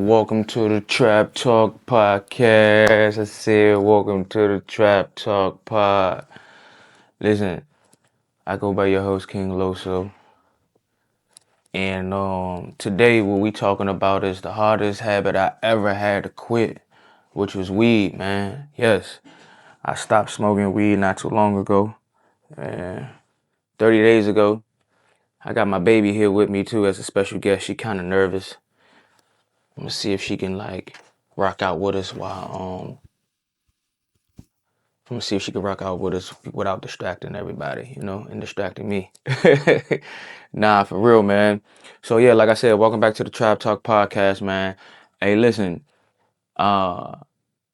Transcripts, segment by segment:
welcome to the Trap Talk Podcast. I said, welcome to the Trap Talk Pod. Listen, I go by your host, King Loso. And today what we talking about is the hardest habit I ever had to quit, which was weed, man. Yes, I stopped smoking weed not too long ago. And 30 days ago, I got my baby here with me too as a special guest. She kind of nervous. I'm gonna see if she can rock out with us I'm gonna see if she can rock out with us without distracting everybody, and distracting me. Nah, for real, man. So yeah, like I said, welcome back to the Trap Talk Podcast, man. Hey, listen, uh,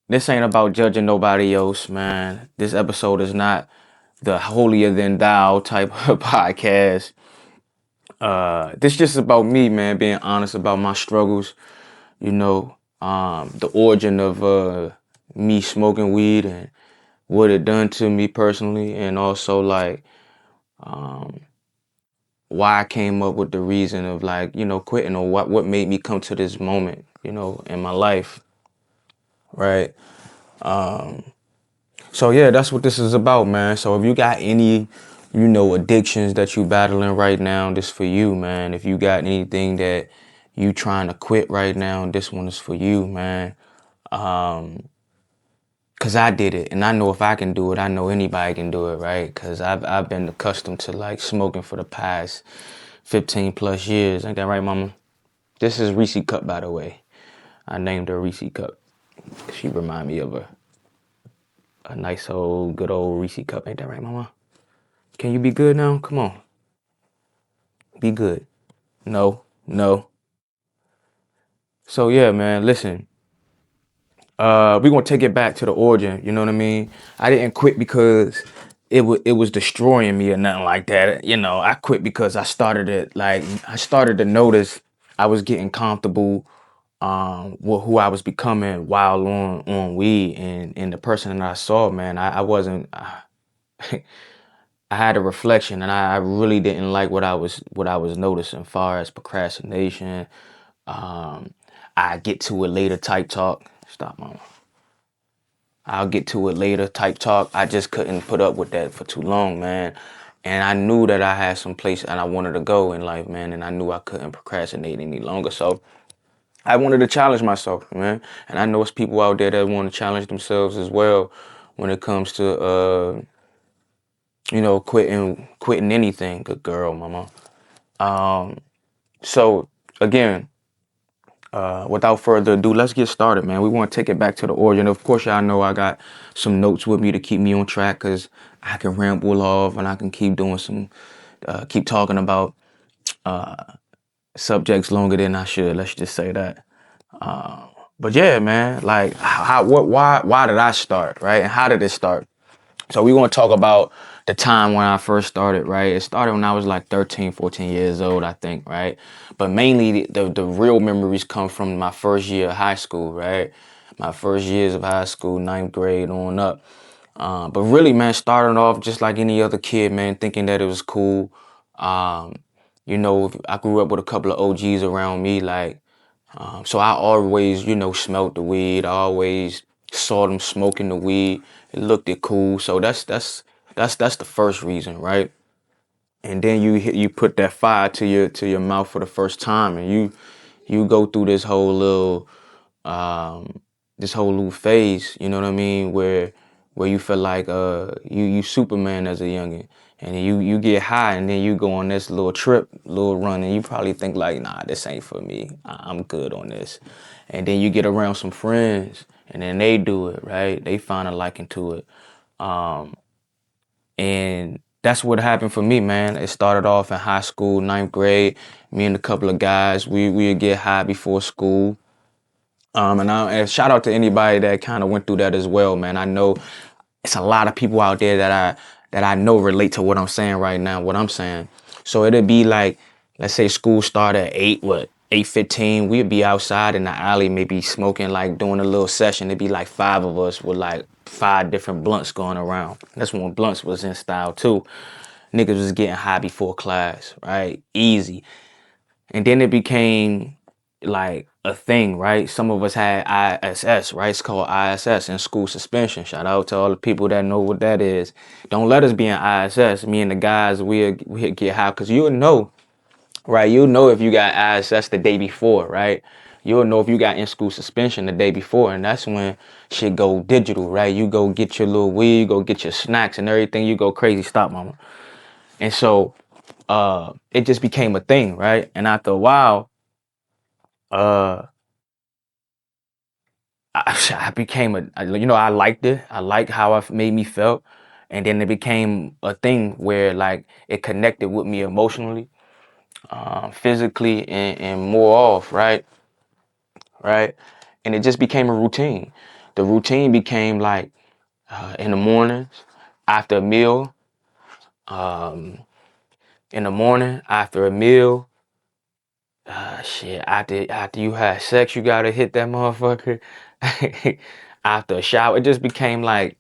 this ain't about judging nobody else, man. This episode is not the holier than thou type of podcast. This just about me, man, being honest about my struggles, the origin of me smoking weed and what it done to me personally, and also why I came up with the reason of quitting, or what made me come to this moment, in my life, right? So yeah, that's what this is about, man. So if you got any, addictions that you battling right now, this for you, man. If you got anything that you trying to quit right now, this one is for you, man. Cause I did it, and I know if I can do it, I know anybody can do it, right? Cause I've been accustomed to smoking for the past 15 plus years. Ain't that right, mama? This is Reese Cup, by the way. I named her Reese Cup. She remind me of a nice old, good old Reese Cup. Ain't that right, mama? Can you be good now? Come on. Be good. No. So yeah, man, listen. We're gonna take it back to the origin, you know what I mean? I didn't quit because it was destroying me or nothing like that. I quit because I started to notice I was getting comfortable with who I was becoming while on weed, and the person that I saw, man, I wasn't I had a reflection, and I really didn't like what I was noticing far as procrastination. um I get to it later type talk. Stop, mama. I'll get to it later type talk. I just couldn't put up with that for too long, man. And I knew that I had some place and I wanted to go in life, man. And I knew I couldn't procrastinate any longer. So I wanted to challenge myself, man. And I know it's people out there that want to challenge themselves as well when it comes to, quitting anything. Good girl, mama. So again, without further ado, let's get started, man. We want to take it back to the origin. Of course, y'all know I got some notes with me to keep me on track, because I can ramble off and I can keep doing keep talking about subjects longer than I should. Let's just say that. But yeah, man, why did I start, right? And how did it start? So we want to talk about the time when I first started, right? It started when I was like 13, 14 years old, I think, right? But mainly the real memories come from my first year of high school, right? My first years of high school, ninth grade on up. But really, man, starting off just like any other kid, man, thinking that it was cool. Um, I grew up with a couple of OGs around me, so I always, smelled the weed. I always saw them smoking the weed. It looked cool. So that's the first reason, right? And then you put that fire to your mouth for the first time, and you go through um this whole little phase, you know what I mean, where you feel like you Superman as a youngin, and you get high, and then you go on this little trip, little run, and you probably think like, nah, this ain't for me. I'm good on this. And then you get around some friends, and then they do it, right? They find a liking to it. Um, and that's what happened for me, man. It started off in high school, ninth grade. Me and a couple of guys, we'd get high before school. And shout out to anybody that kind of went through that as well, man. I know it's a lot of people out there that I know relate to what I'm saying right now, what I'm saying. So it'd be like, let's say school started at 8:15. We'd be outside in the alley, maybe smoking, like doing a little session. It'd be like five of us with like five different blunts going around. That's when blunts was in style too. Niggas was getting high before class, right? Easy. And then it became like a thing, right? Some of us had ISS, right? It's called ISS, in school suspension. Shout out to all the people that know what that is. Don't let us be in ISS. Me and the guys, we'll get high, because you'll know, right? You'll know if you got ISS the day before, right? You'll know if you got in school suspension the day before, and that's when shit go digital, right? You go get your little weed, go get your snacks and everything. You go crazy. Stop, mama. And so it just became a thing, right? And after a while, uh, I became I liked it. I liked how it made me felt. And then it became a thing where like it connected with me emotionally, physically, and more off, right? Right. And it just became a routine. The routine became like in the mornings, after a meal, um, in the morning, after a meal, shit, after you had sex, you gotta hit that motherfucker. After a shower, it just became like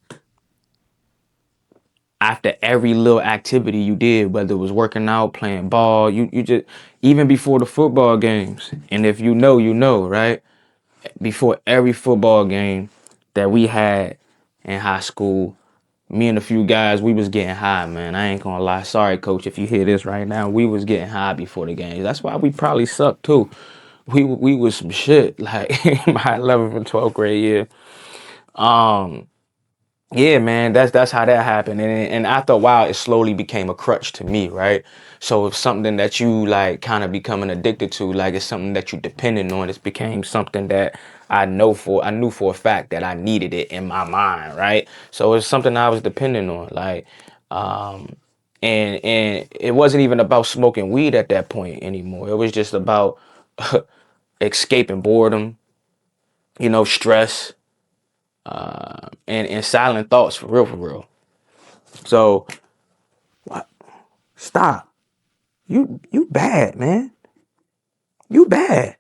after every little activity you did, whether it was working out, playing ball, you just, even before the football games. And if you know, you know, right? Before every football game that we had in high school, me and a few guys, we was getting high, man. I ain't gonna lie. Sorry, coach, if you hear this right now. We was getting high before the games. That's why we probably sucked too. We was some shit like in my 11th and 12th grade year. Um, yeah, man, that's how that happened. And after a while, it slowly became a crutch to me, right? So it's something that you like kind of becoming addicted to, like it's something that you dependent on. It became something that I knew for a fact that I needed it in my mind, right? So it's something I was dependent on, like, um, and it wasn't even about smoking weed at that point anymore. It was just about escaping boredom, stress, and silent thoughts, for real, for real. So what? Stop. You bad, man. You bad.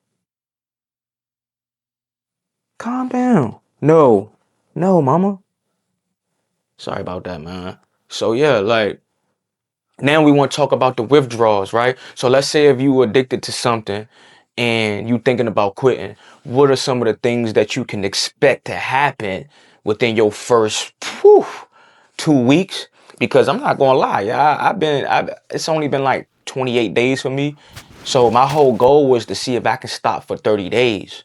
Calm down. No. No, mama. Sorry about that, man. So yeah, like now we want to talk about the withdrawals, right? So let's say if you were addicted to something and you thinking about quitting, what are some of the things that you can expect to happen within your first 2 weeks? Because I'm not gonna lie, it's only been like 28 days for me. So my whole goal was to see if I can stop for 30 days.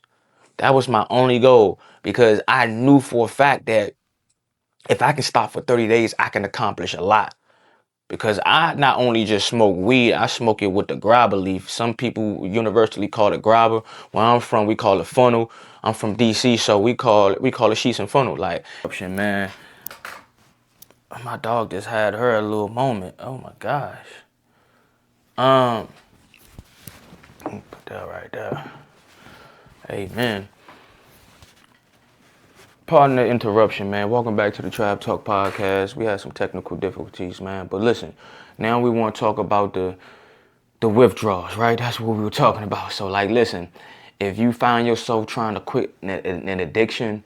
That was my only goal, because I knew for a fact that if I can stop for 30 days, I can accomplish a lot. Because I not only just smoke weed, I smoke it with the grabber leaf. Some people universally call it grabber. Where I'm from, we call it funnel. I'm from DC, so we call it sheets and funnel. Like, man, my dog just had her a little moment. Oh my gosh. Put that right there. Amen. Pardon the interruption, man. Welcome back to the Trap Talk podcast. We had some technical difficulties, man. But listen, now we want to talk about the withdrawals, right? That's what we were talking about. So, like, listen, if you find yourself trying to quit an addiction,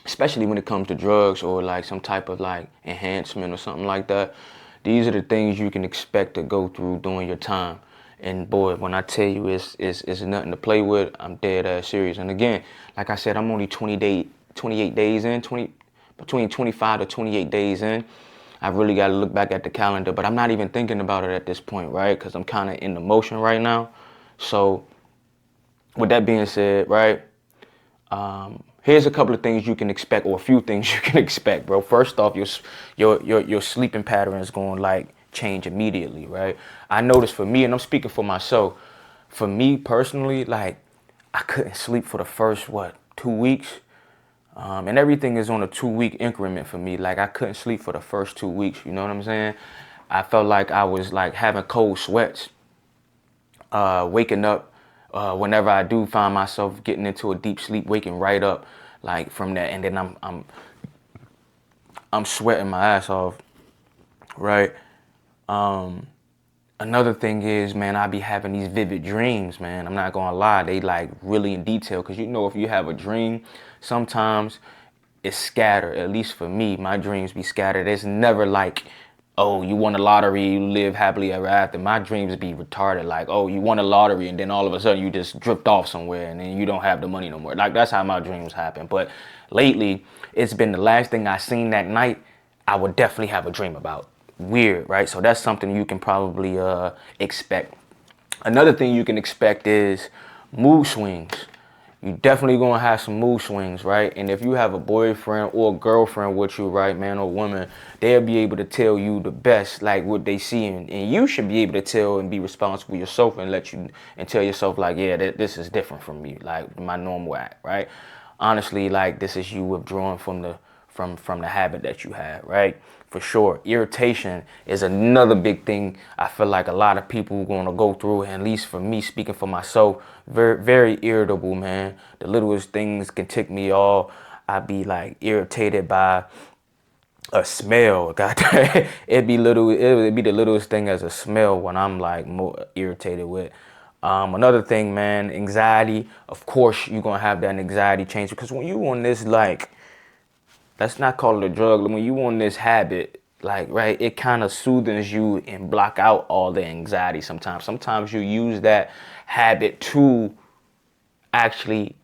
especially when it comes to drugs or like some type of like enhancement or something like that, these are the things you can expect to go through during your time. And boy, when I tell you it's nothing to play with, I'm dead ass serious. And again, like I said, I'm only 28 days in, between 25 to 28 days in. I really got to look back at the calendar, but I'm not even thinking about it at this point, right? Because I'm kind of in the motion right now. So with that being said, right, here's a couple of things you can expect, or a few things you can expect, bro. First off, your sleeping pattern is going to like change immediately, right? I noticed for me, and I'm speaking for myself, for me personally, like I couldn't sleep for the first 2 weeks. And everything is on a 2 week increment for me. Like I couldn't sleep for the first 2 weeks. You know what I'm saying? I felt like I was like having cold sweats, waking up, whenever I do find myself getting into a deep sleep, waking right up like from that. And then I'm sweating my ass off. Right. Another thing is, man, I be having these vivid dreams, man. I'm not gonna lie, they like really in detail. Cause if you have a dream, sometimes it's scattered. At least for me, my dreams be scattered. It's never like oh, you won the lottery, you live happily ever after. My dreams be retarded. Like, oh, you won the lottery and then all of a sudden you just drift off somewhere and then you don't have the money no more. Like, that's how my dreams happen. But lately, it's been the last thing I seen that night I would definitely have a dream about. Weird, right? So that's something you can probably expect. Another thing you can expect is mood swings. You definitely gonna have some mood swings, right? And if you have a boyfriend or a girlfriend with you, right, man or woman, they'll be able to tell you the best, like what they see, and you should be able to tell and be responsible yourself and let you and tell yourself like, yeah, this is different from me, like my normal act, right? Honestly, like this is you withdrawing from the habit that you have, right? For sure. Irritation is another big thing I feel like a lot of people are going to go through, and at least for me, speaking for myself, very, very irritable, man. The littlest things can tick me off. I be like irritated by a smell. God, it'd be the littlest thing as a smell when I'm like more irritated with. Another thing, man, anxiety. Of course, you're gonna have that anxiety change because when you on this like, let's not call it a drug. When you on this habit, like, right, it kind of soothes you and block out all the anxiety sometimes. Sometimes you use that habit to actually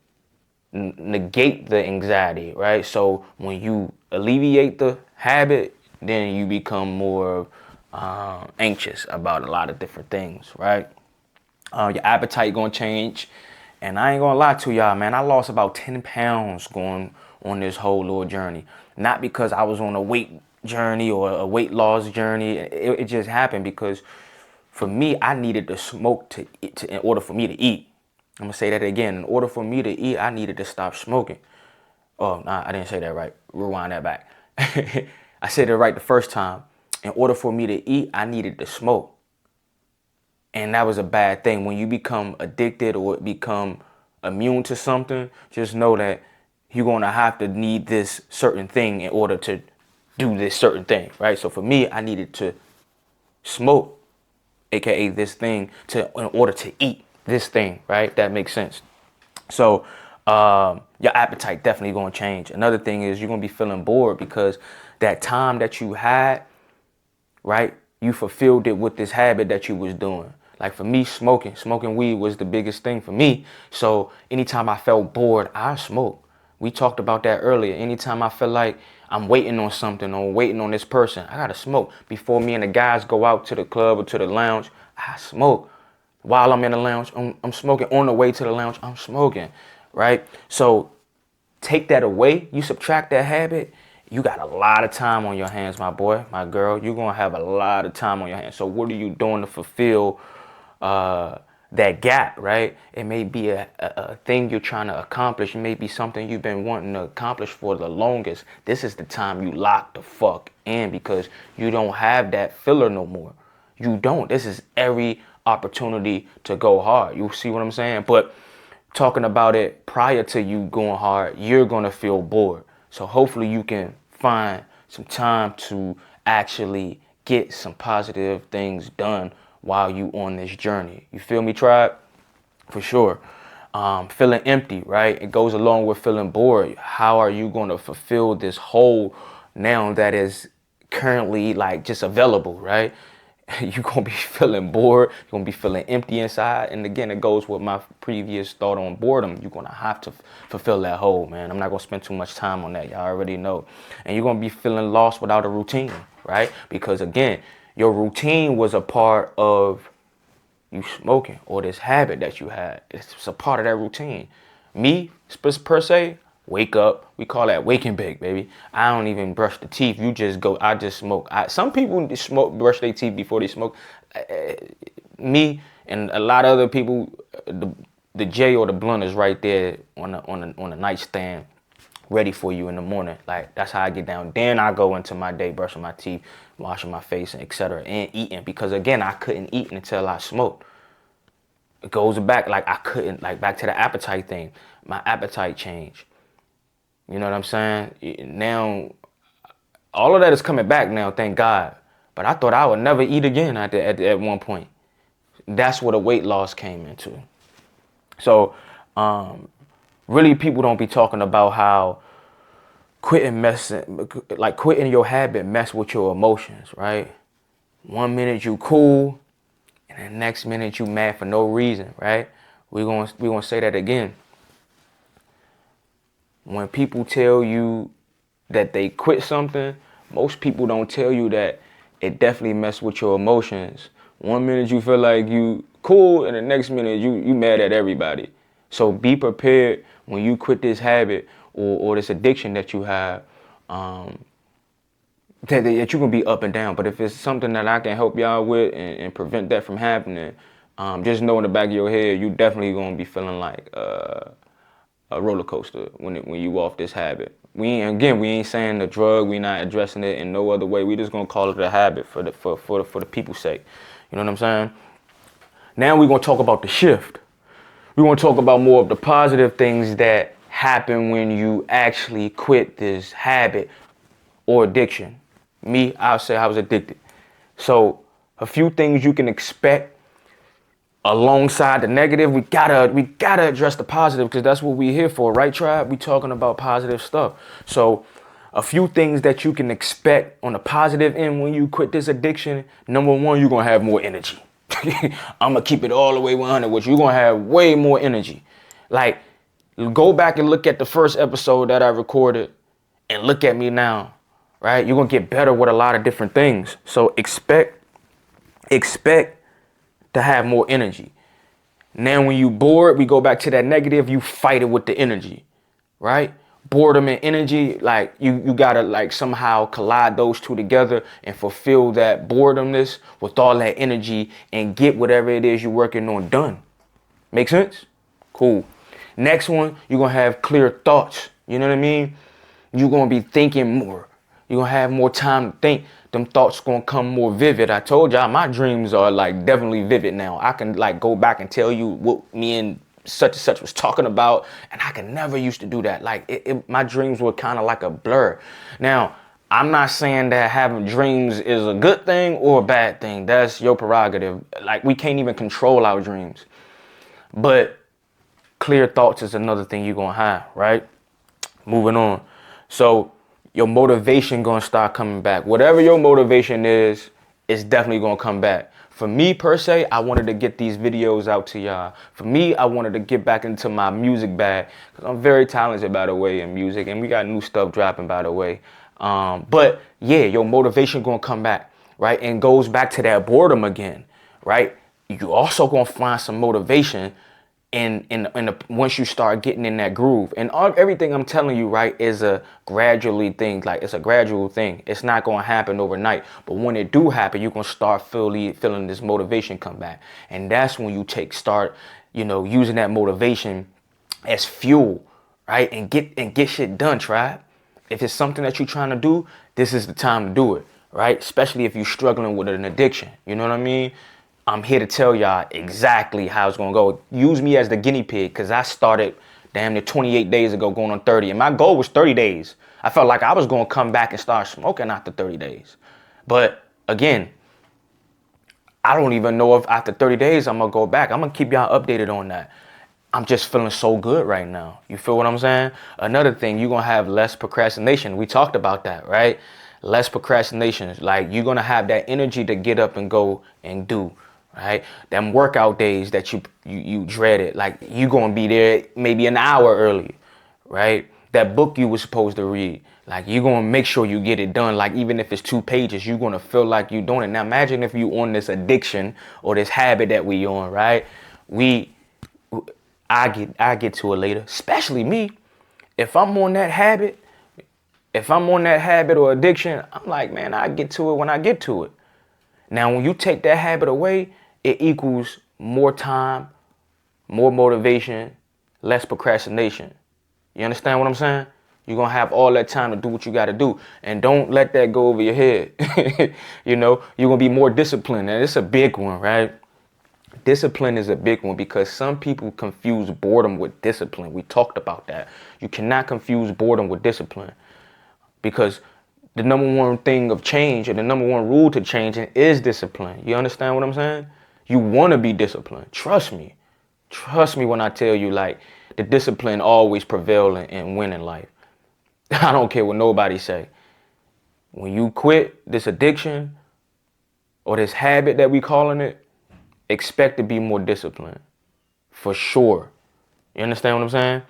negate the anxiety, right? So when you alleviate the habit, then you become more anxious about a lot of different things, right? Your appetite gonna change. And I ain't gonna lie to y'all, man, I lost about 10 pounds going on this whole little journey. Not because I was on a weight journey or a weight loss journey. It just happened because for me, I needed to smoke in order for me to eat. I'm gonna say that again. In order for me to eat, I needed to stop smoking. Oh, nah, I didn't say that right. Rewind that back. I said it right the first time. In order for me to eat, I needed to smoke. And that was a bad thing. When you become addicted or become immune to something, just know that you're going to have to need this certain thing in order to do this certain thing, right? So for me, I needed to smoke, aka this thing, in order to eat this thing, right? That makes sense. So your appetite definitely going to change. Another thing is you're going to be feeling bored because that time that you had, right, you fulfilled it with this habit that you was doing. Like for me, smoking weed was the biggest thing for me. So anytime I felt bored, I smoke. We talked about that earlier. Anytime I feel like I'm waiting on something or waiting on this person, I gotta smoke. Before me and the guys go out to the club or to the lounge, I smoke. While I'm in the lounge, I'm smoking. On the way to the lounge, I'm smoking, right? So take that away, you subtract that habit, you got a lot of time on your hands, my boy, my girl. You're gonna have a lot of time on your hands. So what are you doing to fulfill that gap, right? It may be a thing you're trying to accomplish. It may be something you've been wanting to accomplish for the longest. This is the time you lock the fuck in because you don't have that filler no more. You don't. This is every opportunity to go hard. You see what I'm saying? But talking about it prior to you going hard, you're going to feel bored. So hopefully you can find some time to actually get some positive things done while you on this journey. You feel me, tribe? For sure. Feeling empty, right? It goes along with feeling bored. How are you going to fulfill this hole now that is currently like just available, right? You're going to be feeling bored. You're going to be feeling empty inside. And again, it goes with my previous thought on boredom. You're going to have to fulfill that hole, man. I'm not going to spend too much time on that. Y'all already know. And you're going to be feeling lost without a routine, right? Because again, your routine was a part of you smoking or this habit that you had. It's a part of that routine. Me, per se, wake up. We call that wake and bake, baby. I don't even brush the teeth. You just go. I just smoke. Some people brush their teeth before they smoke. Me and a lot of other people, the J or the blunt is right there on the nightstand, ready for you in the morning. Like that's how I get down. Then I go into my day, brushing my teeth, washing my face, and etc. and eating because again I couldn't eat until I smoked. It goes back like I couldn't back to the appetite thing. My appetite changed. You know what I'm saying? Now, all of that is coming back now, thank God. But I thought I would never eat again at one point. That's what a weight loss came into. So, really, people don't be talking about how quitting your habit mess with your emotions, right? 1 minute you cool, and the next minute you mad for no reason, right? We're gonna say that again. When people tell you that they quit something, most people don't tell you that it definitely messed with your emotions. 1 minute you feel like you cool, and the next minute you mad at everybody. So be prepared when you quit this habit or this addiction that you have, that you're gonna be up and down. But if it's something that I can help y'all with and prevent that from happening, just know in the back of your head, you definitely gonna be feeling like a roller coaster when you off this habit. We ain't saying the drug. We not addressing it in no other way. We just gonna call it a habit for the people's sake. You know what I'm saying? Now we're gonna talk about the shift. We want to talk about more of the positive things that happen when you actually quit this habit or addiction. Me, I'll say I was addicted. So a few things you can expect alongside the negative. We gotta address the positive, because that's what we're here for, right, tribe? We talking about positive stuff. So a few things that you can expect on the positive end when you quit this addiction. Number one, you're gonna have more energy. I'm gonna keep it all the way 100, which you're gonna have way more energy. Like, go back and look at the first episode that I recorded and look at me now, right? You're gonna get better with a lot of different things. So expect to have more energy. Now, when you bored, we go back to that negative, you fight it with the energy, right? Boredom and energy, like you gotta like somehow collide those two together and fulfill that boredomness with all that energy and get whatever it is you're working on done. Make sense? Cool. Next one, you're gonna have clear thoughts. You know what I mean? You're gonna be thinking more. You're gonna have more time to think. Them thoughts gonna come more vivid. I told y'all my dreams are like definitely vivid now. I can like go back and tell you what me and such and such was talking about, and I could never used to do that. Like my dreams were kind of like a blur. Now, I'm not saying that having dreams is a good thing or a bad thing. That's your prerogative. Like, we can't even control our dreams. But clear thoughts is another thing you're gonna have, right? Moving on. So your motivation gonna start coming back. Whatever your motivation is, it's definitely gonna come back. For me, per se, I wanted to get these videos out to y'all. For me, I wanted to get back into my music bag, because I'm very talented, by the way, in music, and we got new stuff dropping, by the way. But yeah, your motivation gonna come back, right? And goes back to that boredom again, right? You also gonna find some motivation once you start getting in that groove. And everything I'm telling you, right, is a gradually thing. Like, it's a gradual thing. It's not going to happen overnight. But when it do happen, you're going to start feeling this motivation come back. And that's when you start using that motivation as fuel, right? And get shit done, tribe. If it's something that you're trying to do, this is the time to do it, right? Especially if you're struggling with an addiction. You know what I mean? I'm here to tell y'all exactly how it's gonna go. Use me as the guinea pig, because I started damn near 28 days ago, going on 30. And my goal was 30 days. I felt like I was gonna come back and start smoking after 30 days. But again, I don't even know if after 30 days I'm gonna go back. I'm gonna keep y'all updated on that. I'm just feeling so good right now. You feel what I'm saying? Another thing, you're gonna have less procrastination. We talked about that, right? Less procrastination. Like, you're gonna have that energy to get up and go and do. Right? Them workout days that you dreaded, like, you gonna be there maybe an hour early, right? That book you were supposed to read, like, you gonna make sure you get it done. Like, even if it's 2 pages, you're gonna feel like you're doing it. Now imagine if you on this addiction or this habit that we on, right? I get to it later, especially me. If I'm on that habit or addiction, I'm like, man, I get to it when I get to it. Now, when you take that habit away, it equals more time, more motivation, less procrastination. You understand what I'm saying? You're going to have all that time to do what you got to do. And don't let that go over your head. You're going to be more disciplined. And it's a big one, right? Discipline is a big one, because some people confuse boredom with discipline. We talked about that. You cannot confuse boredom with discipline, because the number one thing of change, and the number one rule to changing, is discipline. You understand what I'm saying? You want to be disciplined. Trust me. Trust me when I tell you, like, the discipline always prevail and win in life. I don't care what nobody say. When you quit this addiction, or this habit that we calling it, expect to be more disciplined. For sure. You understand what I'm saying?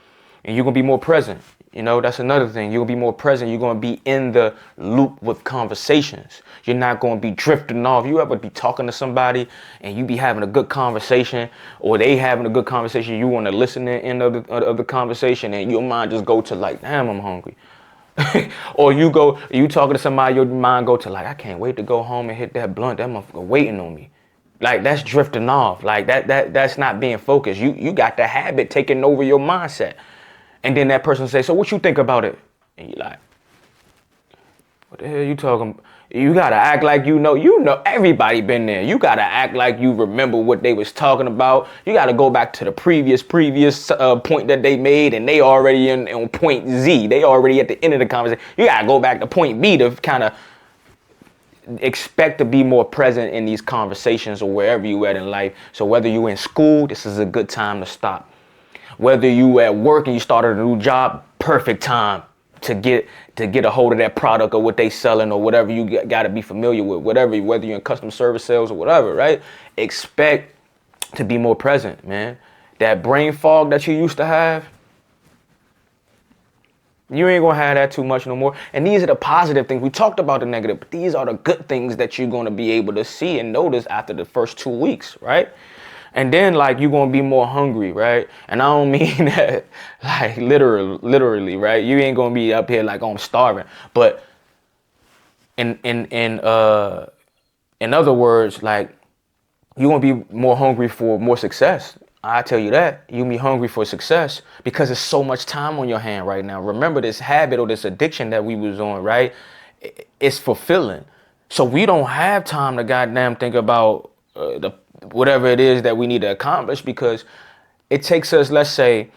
And you're going to be more present. You know, that's another thing. You're going to be more present. You're going to be in the loop with conversations. You're not going to be drifting off. You ever be talking to somebody and you be having a good conversation, or they having a good conversation, you want to listen to the end of the conversation, and your mind just go to like, damn, I'm hungry. Or you talking to somebody, your mind go to like, I can't wait to go home and hit that blunt. That motherfucker waiting on me. Like, that's drifting off. Like that's not being focused. You got the habit taking over your mindset. And then that person say, so what you think about it? And you like, what the hell you talking about? You gotta act like you know everybody been there. You gotta act like you remember what they was talking about. You gotta go back to the previous point that they made, and they already on point Z. They already at the end of the conversation. You gotta go back to point B to kind of expect to be more present in these conversations or wherever you at in life. So whether you in school, this is a good time to stop. Whether you at work and you started a new job, perfect time to get a hold of that product or what they selling or whatever you got to be familiar with, whether you're in customer service sales or whatever, right? Expect to be more present, man. That brain fog that you used to have, you ain't gonna have that too much no more. And these are the positive things. We talked about the negative, but these are the good things that you're gonna be able to see and notice after the first 2 weeks, right? And then like you're gonna be more hungry, right? And I don't mean that like literally, right? You ain't gonna be up here like, oh, I'm starving. But in other words, like you're gonna be more hungry for more success. I tell you that. You'll be hungry for success because there's so much time on your hand right now. Remember this habit or this addiction that we was on, right? It's fulfilling. So we don't have time to goddamn think about whatever it is that we need to accomplish, because it takes us, let's say,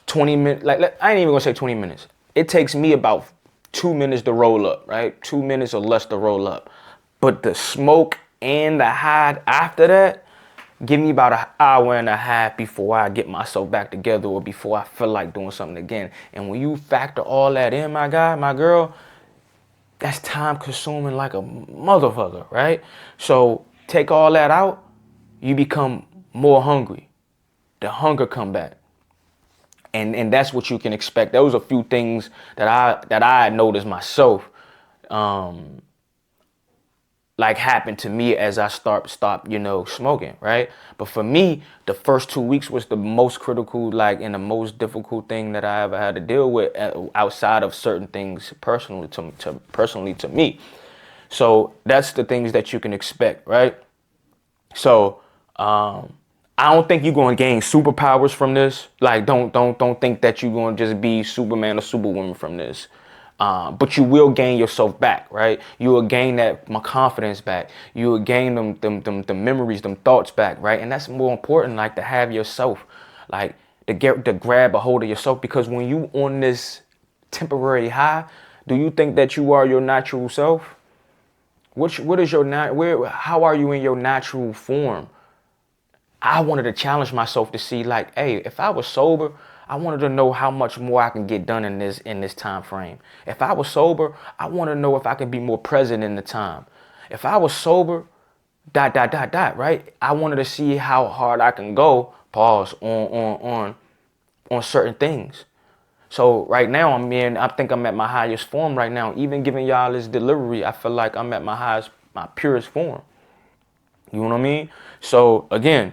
20 minutes. I ain't even gonna say 20 minutes. It takes me about 2 minutes to roll up, right? 2 minutes or less to roll up. But the smoke and the high after that, give me about an hour and a half before I get myself back together or before I feel like doing something again. And when you factor all that in, my guy, my girl, that's time consuming like a motherfucker, right? So take all that out, you become more hungry. The hunger come back. And that's what you can expect. There was a few things that I noticed myself like happened to me as I stopped, smoking, right? But for me, the first 2 weeks was the most critical, like, and the most difficult thing that I ever had to deal with outside of certain things personally to me. So that's the things that you can expect, right? So I don't think you're going to gain superpowers from this. Like, don't think that you're going to just be Superman or Superwoman from this. But you will gain yourself back, right? You will gain my confidence back. You will gain them memories, them thoughts back, right? And that's more important, like, to have yourself, like, to grab a hold of yourself. Because when you on this temporary high, do you think that you are your natural self? What is your how are you in your natural form? I wanted to challenge myself to see, like, hey, if I was sober, I wanted to know how much more I can get done in this time frame. If I was sober, I want to know if I can be more present in the time. If I was sober, right? I wanted to see how hard I can go, pause, on certain things. So right now I think I'm at my highest form right now. Even giving y'all this delivery, I feel like I'm at my purest form. You know what I mean? So again,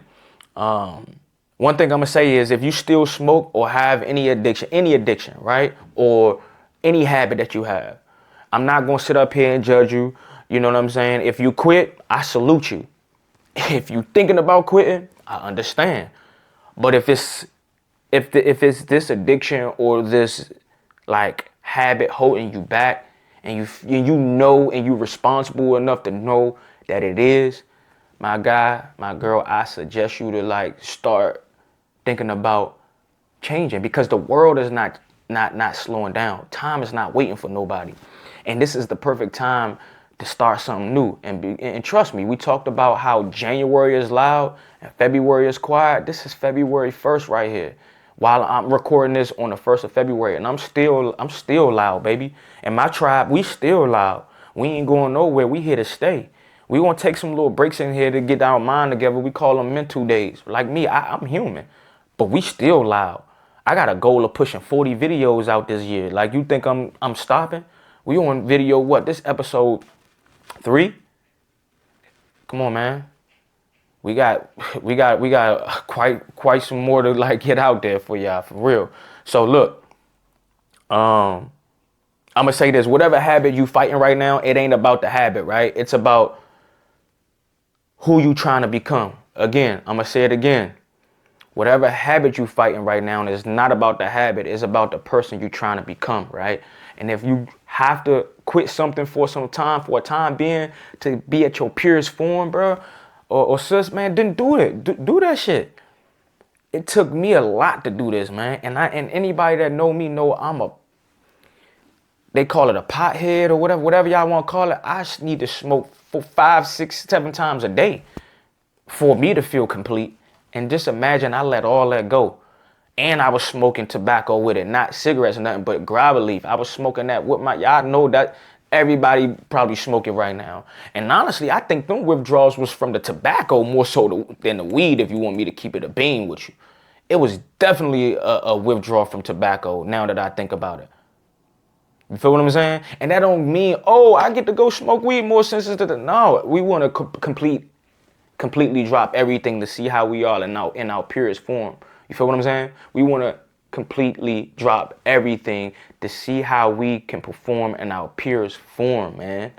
one thing I'm gonna say is, if you still smoke or have any addiction, right? Or any habit that you have, I'm not gonna sit up here and judge you. You know what I'm saying? If you quit, I salute you. If you thinking about quitting, I understand. But if it's this addiction or this like habit holding you back, and you know and you're responsible enough to know that it is, my guy, my girl, I suggest you to like start thinking about changing, because the world is not slowing down. Time is not waiting for nobody. And this is the perfect time to start something new. And trust me, we talked about how January is loud and February is quiet. This is February 1st right here. While I'm recording this on the 1st of February, and I'm still loud, baby. And my tribe, we still loud. We ain't going nowhere. We here to stay. We gonna take some little breaks in here to get our mind together. We call them mental days. Like me, I'm human, but we still loud. I got a goal of pushing 40 videos out this year. Like, you think I'm stopping? We on video what? This episode 3? Come on, man. We got quite some more to like get out there for y'all, for real. So look, I'm gonna say this: whatever habit you fighting right now, it ain't about the habit, right? It's about who you trying to become. Again, I'm gonna say it again. Whatever habit you fighting right now is not about the habit. It's about the person you trying to become, right? And if you have to quit something for a time being, to be at your purest form, bro, or sis, man, then do it. Do that shit. It took me a lot to do this, man. And anybody that know me know they call it a pothead or whatever y'all want to call it. I need to smoke for 5, 6, 7 times a day for me to feel complete. And just imagine I let all that go. And I was smoking tobacco with it, not cigarettes or nothing, but grabber leaf. I was smoking that with y'all know that everybody probably smoking right now. And honestly, I think them withdrawals was from the tobacco more so than the weed, if you want me to keep it a bean with you. It was definitely a withdrawal from tobacco now that I think about it. You feel what I'm saying? And that don't mean, oh, I get to go smoke weed more sensitive. No, we want to completely drop everything to see how we are in our purest form. You feel what I'm saying? We want to completely drop everything to see how we can perform in our purest form, man.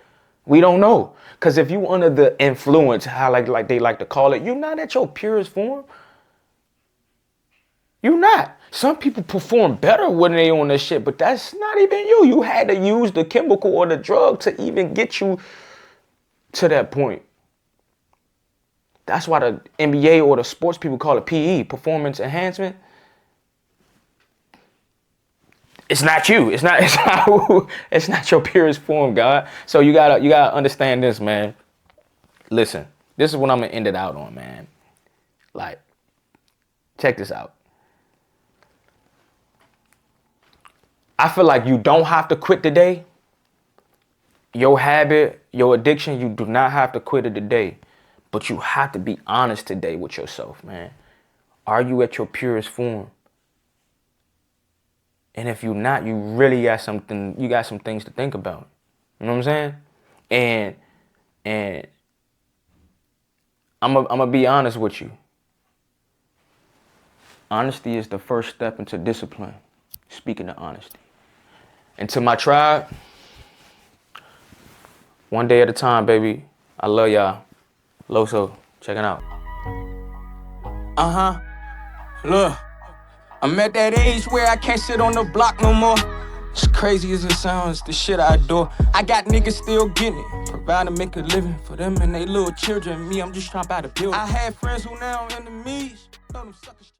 We don't know. Because if you under the influence, how like they like to call it, you're not at your purest form. You're not. Some people perform better when they on this shit, but that's not even you. You had to use the chemical or the drug to even get you to that point. That's why the NBA or the sports people call it PE, performance enhancement. It's not you. It's not your purest form, God. So you gotta understand this, man. Listen, this is what I'm gonna end it out on, man. Like, check this out. I feel like you don't have to quit today. Your habit, your addiction, you do not have to quit it today. But you have to be honest today with yourself, man. Are you at your purest form? And if you're not, you really got some things to think about. You know what I'm saying? And I'm gonna be honest with you. Honesty is the first step into discipline. Speaking of honesty. And to my tribe, one day at a time, baby. I love y'all. Loso, checking out. Look, I'm at that age where I can't sit on the block no more. As crazy as it sounds, the shit I adore. I got niggas still getting it, providing make a living for them and they little children. Me, I'm just trying to buy the building. I had friends who now enemies. Know them suckers.